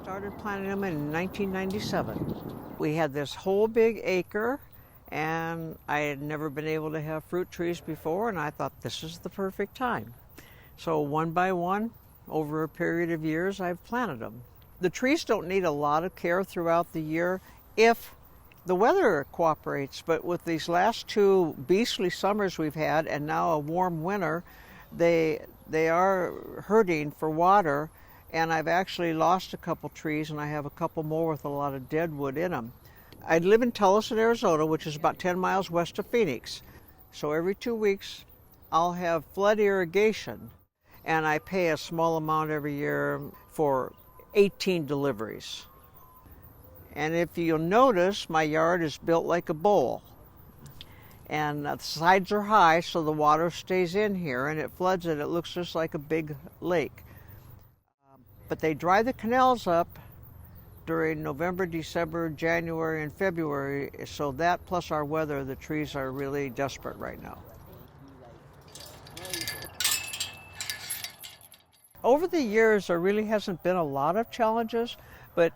Started planting them in 1997. We had this whole big acre, and I had never been able to have fruit trees before, and I thought this is the perfect time. So one by one, over a period of years, I've planted them. The trees don't need a lot of care throughout the year if the weather cooperates, but with these last two beastly summers we've had and now a warm winter, they are hurting for water, and I've actually lost a couple trees, and I have a couple more with a lot of dead wood in them. I live in Tullison, Arizona, which is about 10 miles west of Phoenix. So every 2 weeks, I'll have flood irrigation, and I pay a small amount every year for 18 deliveries. And if you'll notice, my yard is built like a bowl. And the sides are high, so the water stays in here, and it floods it. It looks just like a big lake. But they dry the canals up during November, December, January, and February. So that plus our weather, the trees are really desperate right now. Over the years, there really hasn't been a lot of challenges, but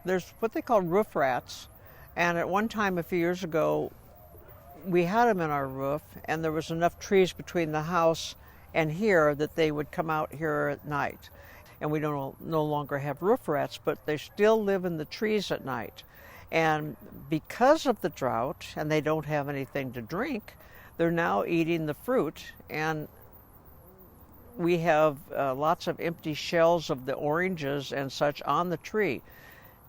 there's what they call roof rats. And at one time, a few years ago, we had them in our roof, and there was enough trees between the house and here that they would come out here at night. And we no longer have roof rats, but they still live in the trees at night. And because of the drought, and they don't have anything to drink, they're now eating the fruit. And we have lots of empty shells of the oranges and such on the tree.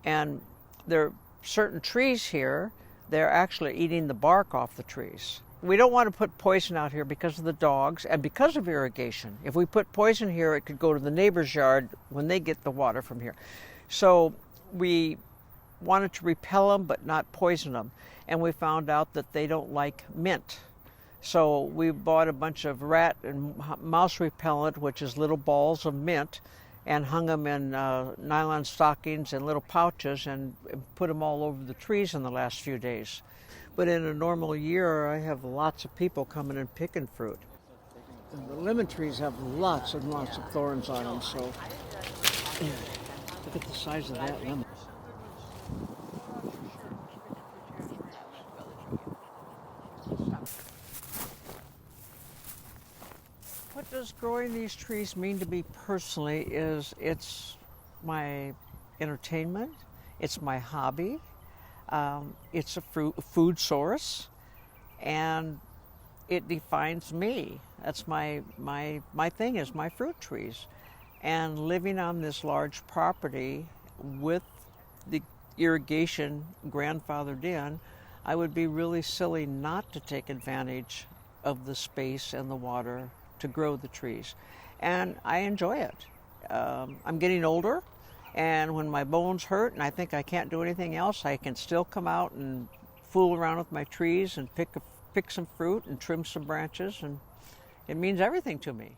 And there are certain trees here, they're actually eating the bark off the trees. We don't want to put poison out here because of the dogs and because of irrigation. If we put poison here, it could go to the neighbor's yard when they get the water from here. So we wanted to repel them but not poison them. And we found out that they don't like mint. So we bought a bunch of rat and mouse repellent, which is little balls of mint, and hung them in nylon stockings and little pouches and put them all over the trees in the last few days. But in a normal year, I have lots of people coming and picking fruit. And the lemon trees have lots and lots of thorns on them, so look at the size of that lemon. What does growing these trees mean to me personally is it's my entertainment, it's my hobby, it's a food source, and it defines me. That's my thing is my fruit trees. And living on this large property with the irrigation grandfathered in, I would be really silly not to take advantage of the space and the water to grow the trees. And I enjoy it. I'm getting older, and when my bones hurt and I think I can't do anything else, I can still come out and fool around with my trees and pick some fruit and trim some branches, and it means everything to me.